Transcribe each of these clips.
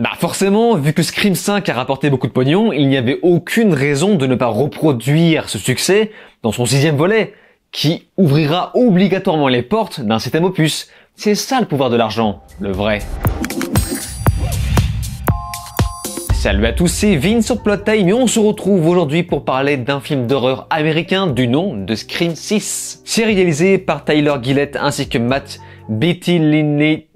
Bah forcément, vu que Scream 5 a rapporté beaucoup de pognon, il n'y avait aucune raison de ne pas reproduire ce succès dans son 6e volet, qui ouvrira obligatoirement les portes d'un 7e opus. C'est ça le pouvoir de l'argent, le vrai. Salut à tous, c'est Vince sur Plot Time et on se retrouve aujourd'hui pour parler d'un film d'horreur américain du nom de Scream 6. C'est réalisé par Tyler Gillett ainsi que Matt Bettinelli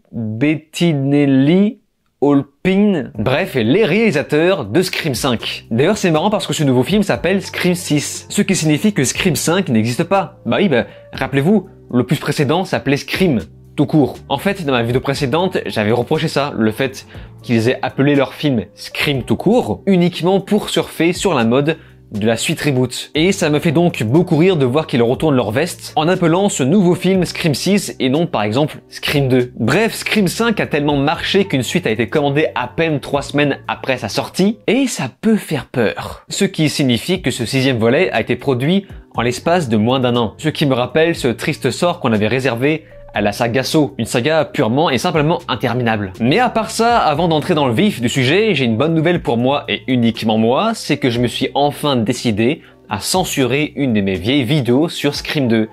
Holpin, bref, les réalisateurs de Scream 5. D'ailleurs, c'est marrant parce que ce nouveau film s'appelle Scream 6, ce qui signifie que Scream 5 n'existe pas. Bah oui, rappelez-vous, l'opus précédent s'appelait Scream, tout court. En fait, dans ma vidéo précédente, j'avais reproché ça, le fait qu'ils aient appelé leur film Scream tout court, uniquement pour surfer sur la mode de la suite reboot. Et ça me fait donc beaucoup rire de voir qu'ils retournent leur veste en appelant ce nouveau film Scream 6 et non par exemple Scream 2. Bref, Scream 5 a tellement marché qu'une suite a été commandée à peine 3 semaines après sa sortie et ça peut faire peur. Ce qui signifie que ce 6e volet a été produit en l'espace de moins d'1 an. Ce qui me rappelle ce triste sort qu'on avait réservé à la saga Saw, une saga purement et simplement interminable. Mais à part ça, avant d'entrer dans le vif du sujet, j'ai une bonne nouvelle pour moi et uniquement moi, c'est que je me suis enfin décidé à censurer une de mes vieilles vidéos sur Scream 2.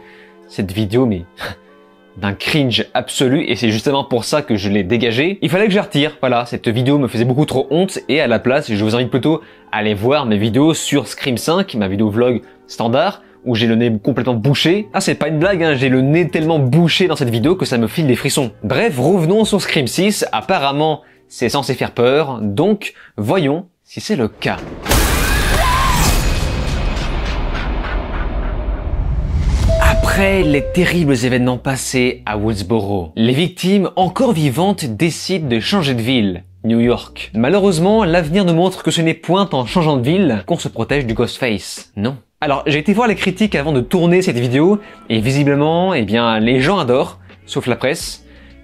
Cette vidéo, mais d'un cringe absolu, et c'est justement pour ça que je l'ai dégagée. Il fallait que je la retire, voilà, cette vidéo me faisait beaucoup trop honte, et à la place, je vous invite plutôt à aller voir mes vidéos sur Scream 5, ma vidéo vlog standard, où j'ai le nez complètement bouché. Ah, c'est pas une blague, hein, j'ai le nez tellement bouché dans cette vidéo que ça me file des frissons. Bref, revenons sur Scream 6, apparemment c'est censé faire peur, donc voyons si c'est le cas. Après les terribles événements passés à Woodsboro, les victimes encore vivantes décident de changer de ville. New York. Malheureusement, l'avenir nous montre que ce n'est point en changeant de ville qu'on se protège du Ghostface. Non. Alors, j'ai été voir les critiques avant de tourner cette vidéo, et visiblement, eh bien, les gens adorent, sauf la presse.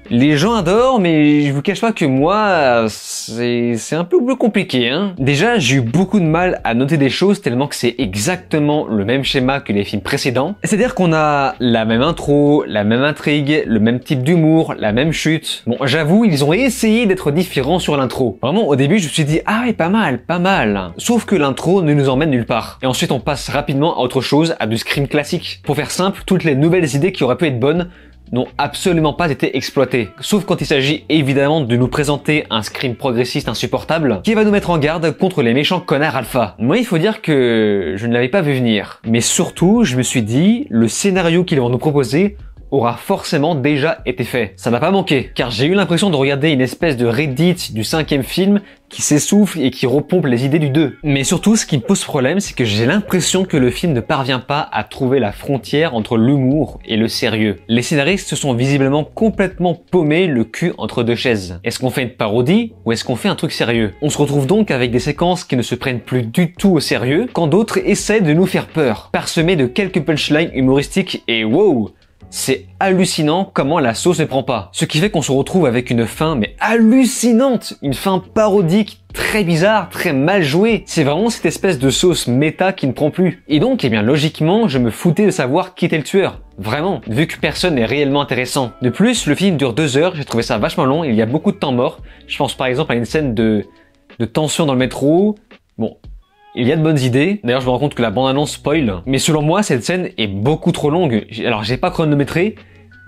Les gens adorent, mais je vous cache pas que moi, c'est un peu plus compliqué, hein. Déjà, j'ai eu beaucoup de mal à noter des choses tellement que c'est exactement le même schéma que les films précédents. C'est-à-dire qu'on a la même intro, la même intrigue, le même type d'humour, la même chute. Bon, j'avoue, ils ont essayé d'être différents sur l'intro. Vraiment, au début, je me suis dit, ah ouais, pas mal, pas mal. Sauf que l'intro ne nous emmène nulle part. Et ensuite, on passe rapidement à autre chose, à du Scream classique. Pour faire simple, toutes les nouvelles idées qui auraient pu être bonnes n'ont absolument pas été exploitées. Sauf quand il s'agit évidemment de nous présenter un Scream progressiste insupportable qui va nous mettre en garde contre les méchants connards alpha. Moi, il faut dire que je ne l'avais pas vu venir. Mais surtout, je me suis dit, le scénario qu'ils vont nous proposer aura forcément déjà été fait. Ça n'a pas manqué, car j'ai eu l'impression de regarder une espèce de Reddit du 5e film qui s'essouffle et qui repompe les idées du 2. Mais surtout, ce qui me pose problème, c'est que j'ai l'impression que le film ne parvient pas à trouver la frontière entre l'humour et le sérieux. Les scénaristes se sont visiblement complètement paumés le cul entre deux chaises. Est-ce qu'on fait une parodie ou est-ce qu'on fait un truc sérieux? On se retrouve donc avec des séquences qui ne se prennent plus du tout au sérieux, quand d'autres essaient de nous faire peur, parsemés de quelques punchlines humoristiques et wow! C'est hallucinant comment la sauce ne prend pas. Ce qui fait qu'on se retrouve avec une fin mais hallucinante, une fin parodique très bizarre, très mal jouée. C'est vraiment cette espèce de sauce méta qui ne prend plus. Et donc, eh bien logiquement, je me foutais de savoir qui était le tueur. Vraiment, vu que personne n'est réellement intéressant. De plus, le film dure 2 heures, j'ai trouvé ça vachement long, il y a beaucoup de temps mort. Je pense par exemple à une scène de tension dans le métro. Bon, il y a de bonnes idées, d'ailleurs je me rends compte que la bande-annonce spoil, mais selon moi cette scène est beaucoup trop longue. Alors j'ai pas chronométré,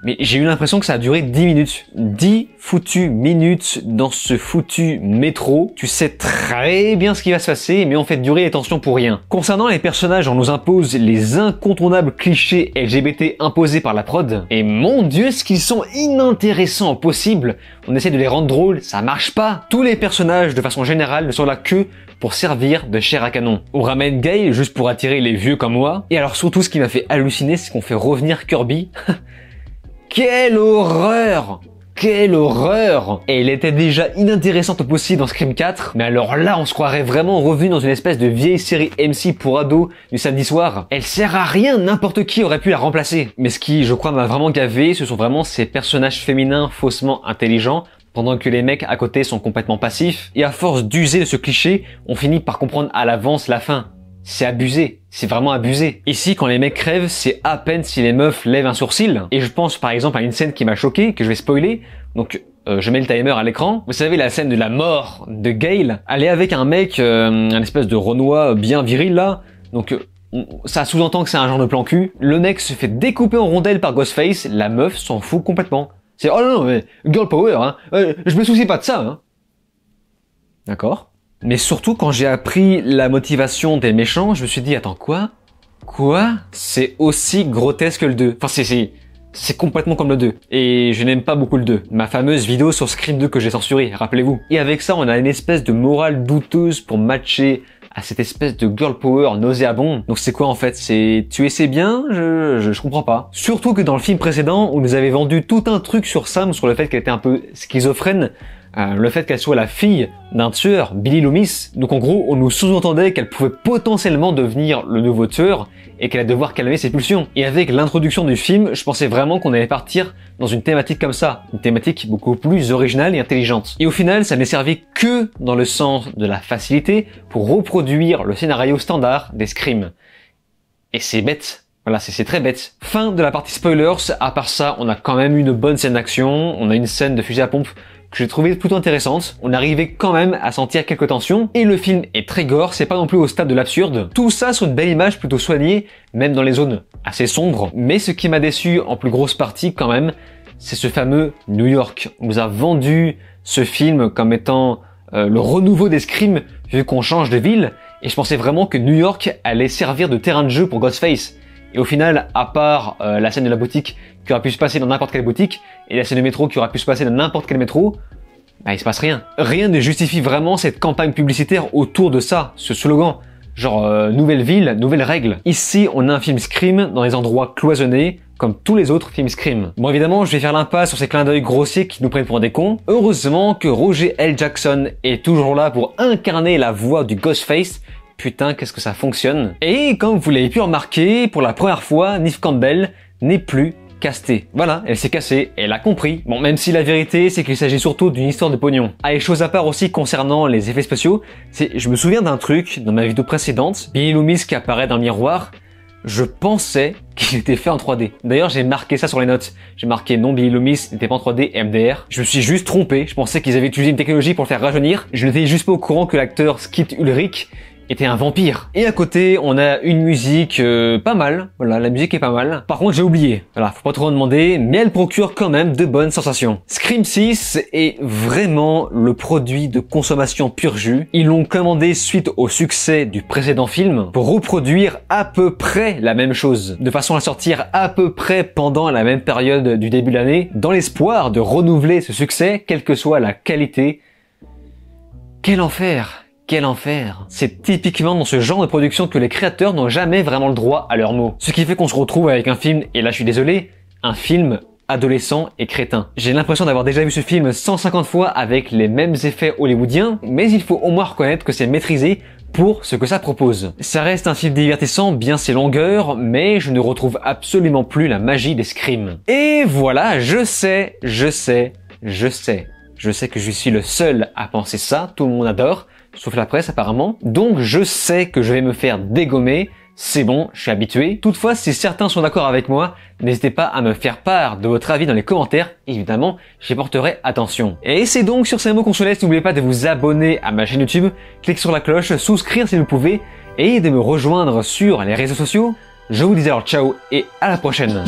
mais j'ai eu l'impression que ça a duré 10 minutes. 10 foutues minutes dans ce foutu métro. Tu sais très bien ce qui va se passer, mais on fait durer les tensions pour rien. Concernant les personnages, on nous impose les incontournables clichés LGBT imposés par la prod, et mon dieu ce qu'ils sont inintéressants au possible. On essaie de les rendre drôles, ça marche pas. Tous les personnages de façon générale ne sont là que pour servir de chair à canon. On ramène Gail juste pour attirer les vieux comme moi. Et alors surtout ce qui m'a fait halluciner, c'est qu'on fait revenir Kirby. Quelle horreur! Quelle horreur! Et elle était déjà inintéressante au possible dans Scream 4, mais alors là on se croirait vraiment revenu dans une espèce de vieille série MC pour ados du samedi soir. Elle sert à rien, n'importe qui aurait pu la remplacer. Mais ce qui, je crois, m'a vraiment gavé, ce sont vraiment ces personnages féminins faussement intelligents, pendant que les mecs à côté sont complètement passifs. Et à force d'user de ce cliché, on finit par comprendre à l'avance la fin. C'est abusé, c'est vraiment abusé. Ici, quand les mecs crèvent, c'est à peine si les meufs lèvent un sourcil. Et je pense par exemple à une scène qui m'a choqué, que je vais spoiler. Donc, je mets le timer à l'écran. Vous savez, la scène de la mort de Gale, elle est avec un mec, un espèce de Renoir bien viril là. Donc ça sous-entend que c'est un genre de plan cul. Le mec se fait découper en rondelles par Ghostface, la meuf s'en fout complètement. C'est oh non, mais girl power, hein. Je me soucie pas de ça, hein. D'accord. Mais surtout quand j'ai appris la motivation des méchants, je me suis dit attends quoi? Quoi? C'est aussi grotesque que le 2. Enfin c'est complètement comme le 2. Et je n'aime pas beaucoup le 2. Ma fameuse vidéo sur Scream 2 que j'ai censurée, rappelez-vous. Et avec ça, on a une espèce de morale douteuse pour matcher à cette espèce de girl power nauséabond. Donc c'est quoi en fait? C'est tuer c'est bien? Je comprends pas. Surtout que dans le film précédent, on nous avait vendu tout un truc sur Sam, sur le fait qu'elle était un peu schizophrène, le fait qu'elle soit la fille d'un tueur, Billy Loomis. Donc en gros, on nous sous-entendait qu'elle pouvait potentiellement devenir le nouveau tueur et qu'elle allait devoir calmer ses pulsions. Et avec l'introduction du film, je pensais vraiment qu'on allait partir dans une thématique comme ça, une thématique beaucoup plus originale et intelligente. Et au final, ça n'est servi que dans le sens de la facilité pour reproduire le scénario standard des Scream. Et c'est bête. Voilà, c'est très bête. Fin de la partie spoilers. À part ça, on a quand même une bonne scène d'action. On a une scène de fusil à pompe que j'ai trouvé plutôt intéressante. On arrivait quand même à sentir quelques tensions. Et le film est très gore, c'est pas non plus au stade de l'absurde. Tout ça sur une belle image plutôt soignée, même dans les zones assez sombres. Mais ce qui m'a déçu en plus grosse partie quand même, c'est ce fameux New York. On nous a vendu ce film comme étant le renouveau des Scream, vu qu'on change de ville. Et je pensais vraiment que New York allait servir de terrain de jeu pour Ghostface. Et au final, à part la scène de la boutique qui aurait pu se passer dans n'importe quelle boutique, et la scène de métro qui aurait pu se passer dans n'importe quel métro, bah il se passe rien. Rien ne justifie vraiment cette campagne publicitaire autour de ça, ce slogan. Genre nouvelle ville, nouvelles règles. Ici, on a un film Scream dans des endroits cloisonnés, comme tous les autres films Scream. Bon évidemment, je vais faire l'impasse sur ces clins d'œil grossiers qui nous prennent pour des cons. Heureusement que Roger L. Jackson est toujours là pour incarner la voix du Ghostface. Putain, qu'est-ce que ça fonctionne. Et comme vous l'avez pu remarquer, pour la première fois, Neve Campbell n'est plus castée. Voilà, elle s'est cassée, elle a compris. Bon, même si la vérité, c'est qu'il s'agit surtout d'une histoire de pognon. Ah, et chose à part aussi concernant les effets spéciaux, je me souviens d'un truc dans ma vidéo précédente, Billy Loomis qui apparaît dans le miroir, je pensais qu'il était fait en 3D. D'ailleurs, j'ai marqué ça sur les notes. J'ai marqué non, Billy Loomis n'était pas en 3D, MDR. Je me suis juste trompé, je pensais qu'ils avaient utilisé une technologie pour le faire rajeunir. Je n'étais juste pas au courant que l'acteur Skip Ulrich était un vampire. Et à côté, on a une musique pas mal. Voilà, la musique est pas mal. Par contre, j'ai oublié. Voilà, faut pas trop en demander, mais elle procure quand même de bonnes sensations. Scream 6 est vraiment le produit de consommation pur jus. Ils l'ont commandé suite au succès du précédent film pour reproduire à peu près la même chose, de façon à sortir à peu près pendant la même période du début de l'année, dans l'espoir de renouveler ce succès, quelle que soit la qualité. Quel enfer! Quel enfer! C'est typiquement dans ce genre de production que les créateurs n'ont jamais vraiment le droit à leurs mots. Ce qui fait qu'on se retrouve avec un film, et là je suis désolé, un film adolescent et crétin. J'ai l'impression d'avoir déjà vu ce film 150 fois avec les mêmes effets hollywoodiens, mais il faut au moins reconnaître que c'est maîtrisé pour ce que ça propose. Ça reste un film divertissant, bien ses longueurs, mais je ne retrouve absolument plus la magie des Scream. Et voilà, je sais que je suis le seul à penser ça, tout le monde adore, sauf la presse apparemment. Donc je sais que je vais me faire dégommer, c'est bon, je suis habitué. Toutefois, si certains sont d'accord avec moi, n'hésitez pas à me faire part de votre avis dans les commentaires, évidemment, j'y porterai attention. Et c'est donc sur ces mots qu'on se laisse, n'oubliez pas de vous abonner à ma chaîne YouTube, cliquez sur la cloche, souscrire si vous pouvez, et de me rejoindre sur les réseaux sociaux. Je vous dis alors ciao et à la prochaine.